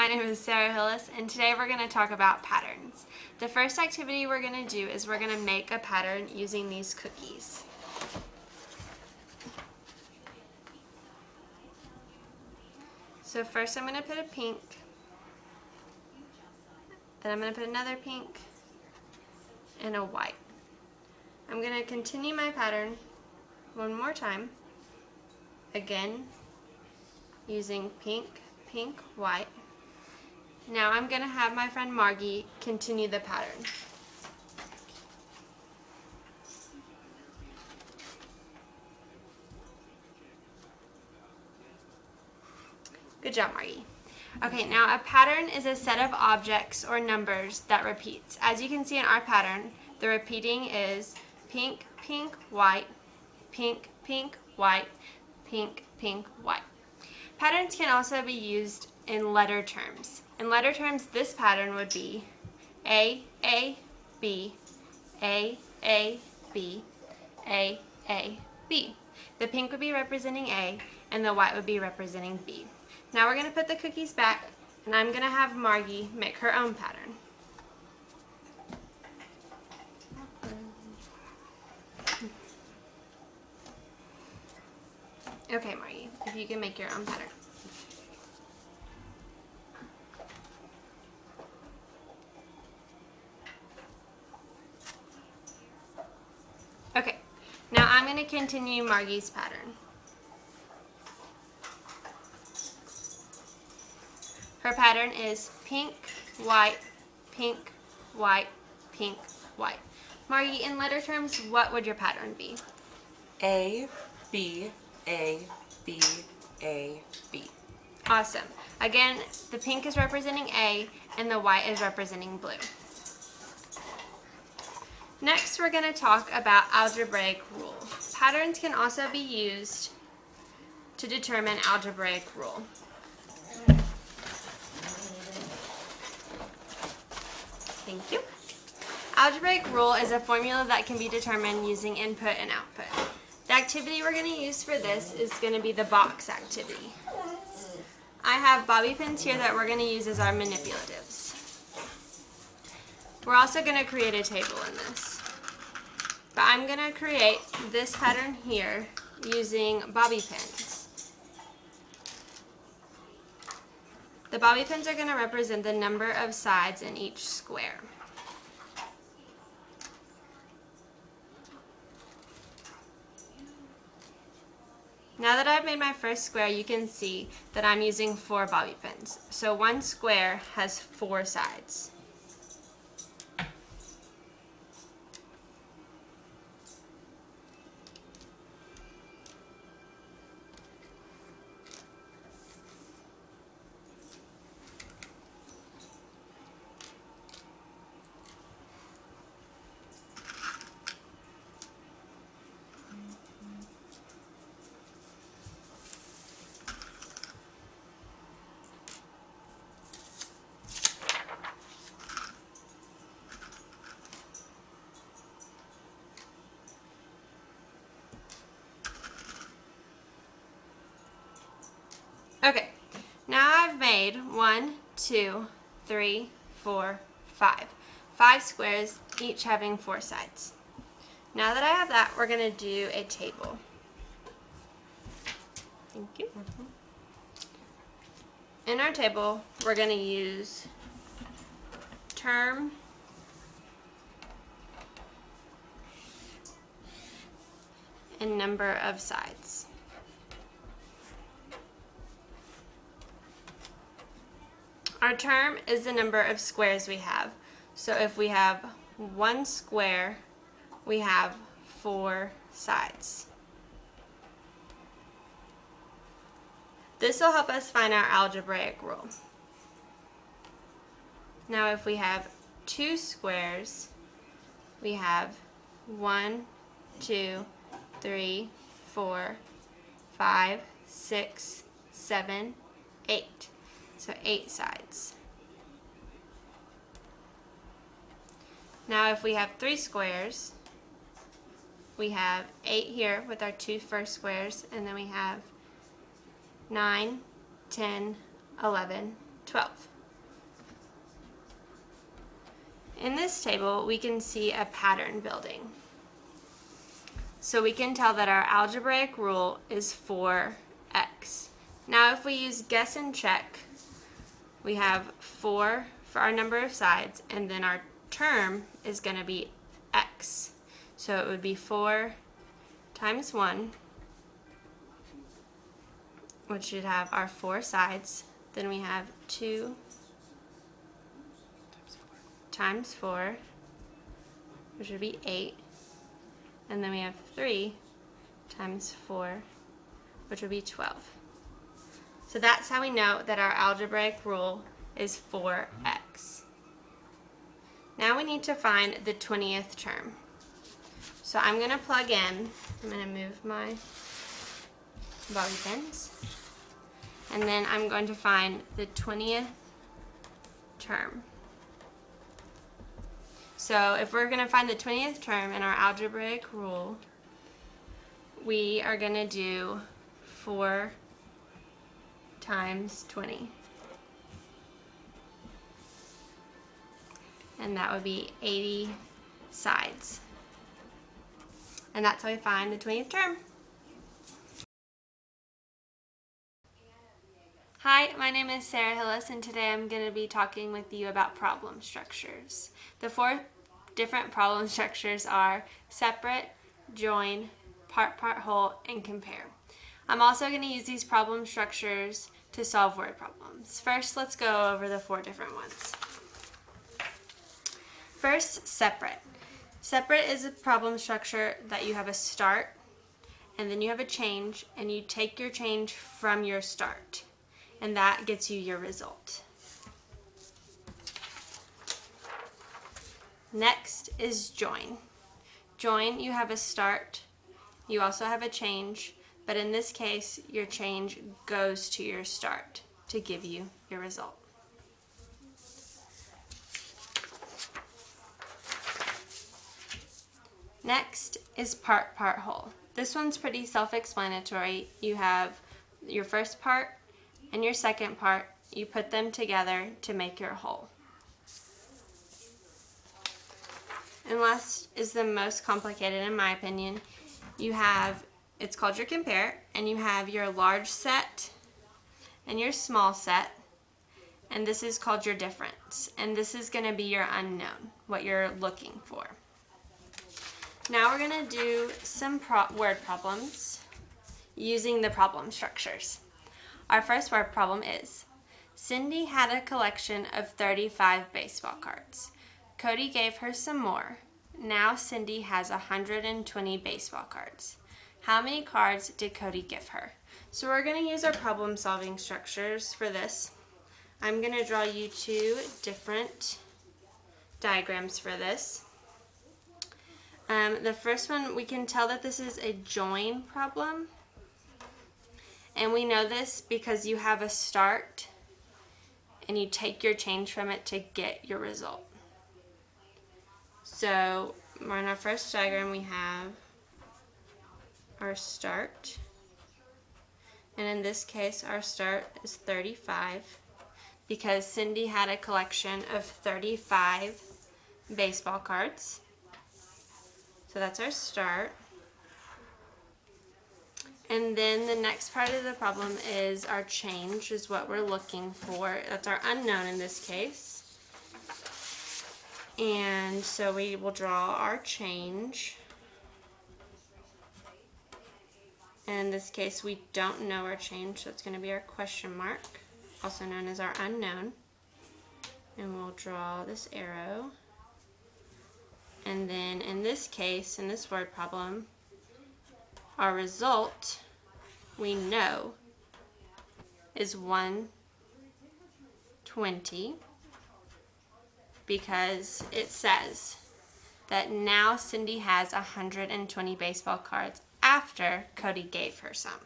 My name is Sarah Hillis, and today we're going to talk about patterns. The first activity we're going to do is we're going to make a pattern using these cookies. So first I'm going to put a pink, then I'm going to put another pink, and a white. I'm going to continue my pattern one more time, again using pink, pink, white. Now I'm going to have my friend Margie continue the pattern. Good job, Margie. Okay, now a pattern is a set of objects or numbers that repeats. As you can see in our pattern, the repeating is pink, pink, white, pink, pink, white, pink, pink, white. Patterns can also be used in letter terms. In letter terms, this pattern would be A, B, A, B, A, B. The pink would be representing A, and the white would be representing B. Now we're going to put the cookies back, and I'm going to have Margie make her own pattern. Okay, Margie, if you can make your own pattern. Okay, now I'm going to continue Margie's pattern. Her pattern is pink, white, pink, white, pink, white. Margie, in letter terms, what would your pattern be? A, B, A, B, A, B. Awesome. Again, the pink is representing A and the white is representing blue. Next, we're going to talk about algebraic rule. Patterns can also be used to determine algebraic rule. Thank you. Algebraic rule is a formula that can be determined using input and output. The activity we're going to use for this is going to be the box activity. I have bobby pins here that we're going to use as our manipulatives. We're also going to create a table in this. But I'm going to create this pattern here using bobby pins. The bobby pins are going to represent the number of sides in each square. Now that I've made my first square, you can see that I'm using 4 bobby pins. So one square has 4 sides. Okay, now I've made 1, 2, 3, 4, 5. 5 squares, each having 4 sides. Now that I have that, we're going to do a table. Thank you. In our table, we're going to use term, and number of sides. Our term is the number of squares we have. So if we have 1 square, we have 4 sides. This will help us find our algebraic rule. Now if we have 2 squares, we have 1, 2, 3, 4, 5, 6, 7, 8. So 8 sides. Now if we have 3 squares, we have 8 here with our 2 first squares, and then we have 9, 10, 11, 12. In this table, we can see a pattern building. So we can tell that our algebraic rule is 4x. Now if we use guess and check, we have 4 for our number of sides, and then our term is going to be x. So it would be 4 times 1, which should have our 4 sides. Then we have 2 times 4, which would be 8. And then we have 3 times 4, which would be 12. So that's how we know that our algebraic rule is 4x. Now we need to find the 20th term. So I'm going to plug in, I'm going to move my bobby pins, and then I'm going to find the 20th term. So if we're going to find the 20th term in our algebraic rule, we are going to do 4 times 20. And that would be 80 sides. And that's how we find the 20th term. Hi, my name is Sarah Hillis, and today I'm going to be talking with you about problem structures. The 4 different problem structures are separate, join, part, whole, and compare. I'm also going to use these problem structures to solve word problems. First, let's go over the 4 different ones. First, separate. Separate is a problem structure that you have a start, and then you have a change, and you take your change from your start, and that gets you your result. Next is join. Join, you have a start, you also have a change, but in this case, your change goes to your start to give you your result. Next is part, whole. This one's pretty self-explanatory. You have your first part and your second part. You put them together to make your whole. And last is the most complicated in my opinion. You have, it's called your compare, and you have your large set and your small set, and this is called your difference. And this is going to be your unknown, what you're looking for. Now we're going to do some word problems using the problem structures. Our first word problem is, Cindy had a collection of 35 baseball cards. Cody gave her some more. Now Cindy has 120 baseball cards. How many cards did Cody give her? So we're going to use our problem solving structures for this. I'm going to draw you 2 different diagrams for this. The first one, we can tell that this is a join problem. And we know this because you have a start and you take your change from it to get your result. So on our first diagram, we have our start. And in this case, our start is 35 because Cindy had a collection of 35 baseball cards. So that's our start. And then the next part of the problem is our change, is what we're looking for. That's our unknown in this case. And so we will draw our change. And in this case, we don't know our change, so it's going to be our question mark, also known as our unknown. And we'll draw this arrow. And then in this case, in this word problem, our result, we know, is 120 because it says that now Cindy has 120 baseball cards after Cody gave her some.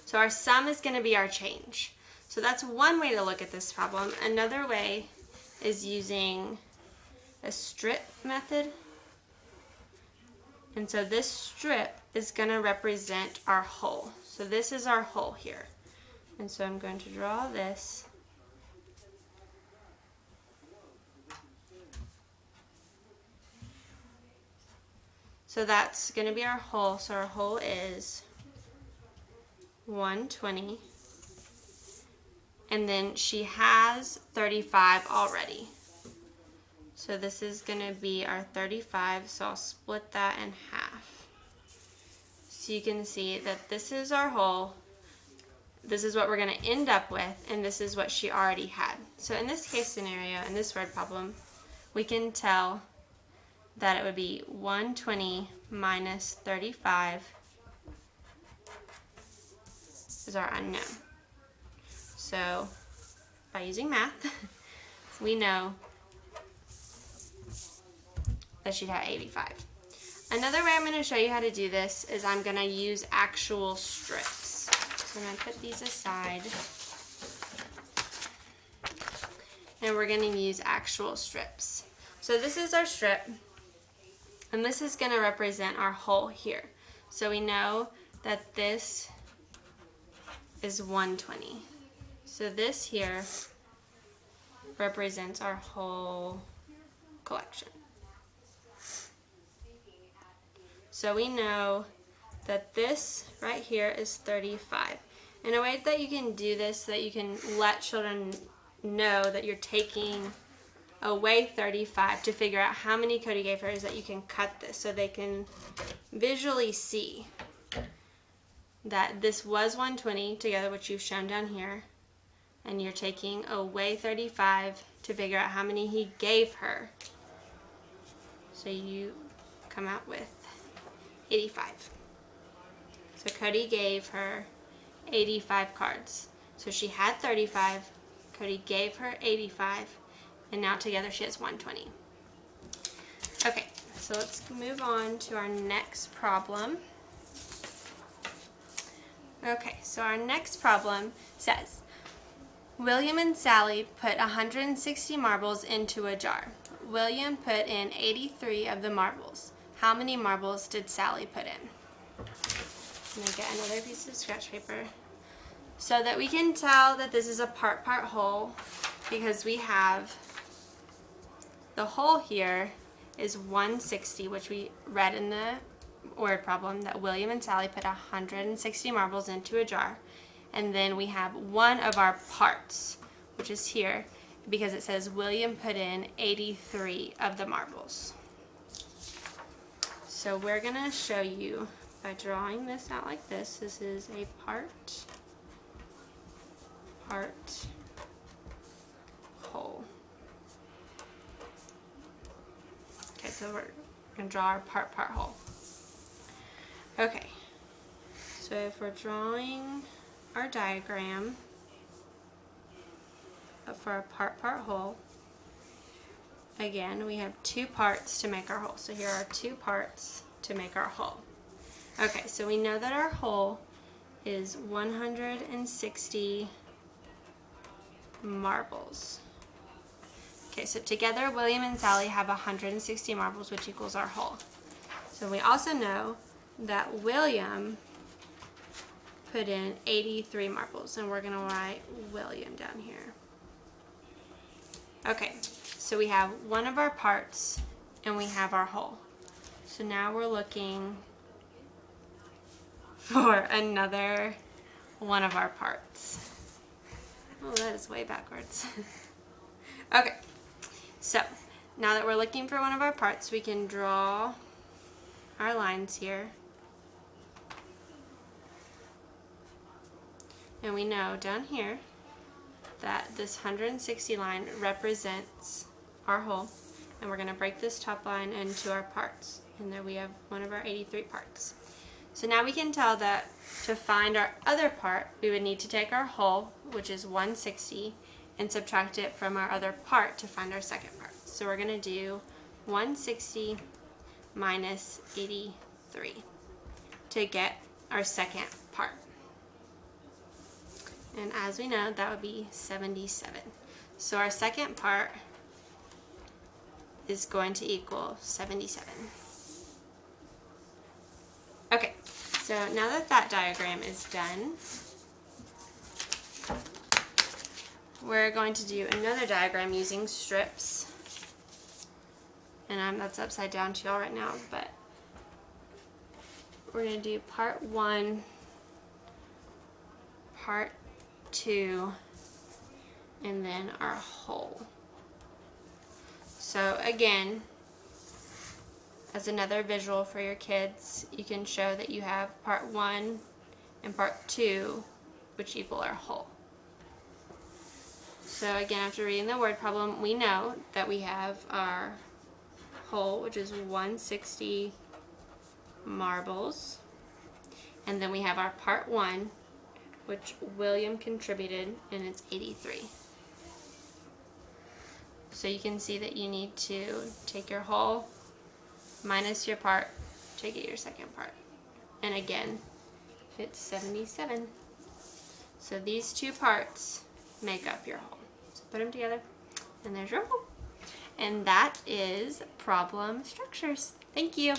So our sum is going to be our change. So that's one way to look at this problem. Another way is using a strip method. And so this strip is going to represent our whole. So this is our whole here. And so I'm going to draw this. So that's going to be our whole. So our whole is 120. And then she has 35 already. So this is going to be our 35. So I'll split that in half. So you can see that this is our whole. This is what we're going to end up with, and this is what she already had. So in this case scenario, in this word problem, we can tell that it would be 120 minus 35 is our unknown. So by using math, we know that she'd have 85. Another way I'm going to show you how to do this is I'm going to use actual strips. So I'm going to put these aside. And we're going to use actual strips. So this is our strip. And this is going to represent our whole here. So we know that this is 120. So this here represents our whole collection. So we know that this right here is 35. And a way that you can do this, so that you can let children know that you're taking away 35 to figure out how many Cody gave her, is that you can cut this so they can visually see that this was 120 together, which you've shown down here, and you're taking away 35 to figure out how many he gave her. So you come out with 85. So Cody gave her 85 cards. So she had 35, Cody gave her 85, and now together she has 120. Okay, so let's move on to our next problem. Okay, so our next problem says, William and Sally put 160 marbles into a jar. William put in 83 of the marbles. How many marbles did Sally put in? I'm going to get another piece of scratch paper so that we can tell that this is a part whole, because we have the whole here is 160, which we read in the word problem that William and Sally put 160 marbles into a jar. And then we have one of our parts, which is here, because it says William put in 83 of the marbles. So we're going to show you by drawing this out like this. This is a part whole. Okay, so we're going to draw our part whole. Okay, so if we're drawing our diagram for our part whole, again, we have two parts to make our whole. So here are two parts to make our whole. Okay, so we know that our whole is 160 marbles. Okay, so together William and Sally have 160 marbles, which equals our whole. So we also know that William put in 83 marbles, and we're going to write William down here. Okay, so we have one of our parts and we have our whole. So now we're looking for another one of our parts. Oh, that is way backwards. Okay, so now that we're looking for one of our parts, we can draw our lines here. And we know down here that this 160 line represents our whole, and we're going to break this top line into our parts, and there we have one of our 83 parts. So now we can tell that to find our other part, we would need to take our whole, which is 160, and subtract it from our other part to find our second part. So we're going to do 160 minus 83 to get our second part. And as we know, that would be 77. So our second part is going to equal 77. Okay, so now that that diagram is done, we're going to do another diagram using strips. And that's upside down to y'all right now, but we're going to do part 1, part 2, and then our whole. So again, as another visual for your kids, you can show that you have part 1 and part 2, which equal our whole. So again, after reading the word problem, we know that we have our whole, which is 160 marbles. And then we have our part 1, which William contributed, and it's 83. So you can see that you need to take your whole minus your part to get your second part. And again, it's 77. So these two parts make up your whole. So put them together, and there's your whole. And that is problem structures. Thank you.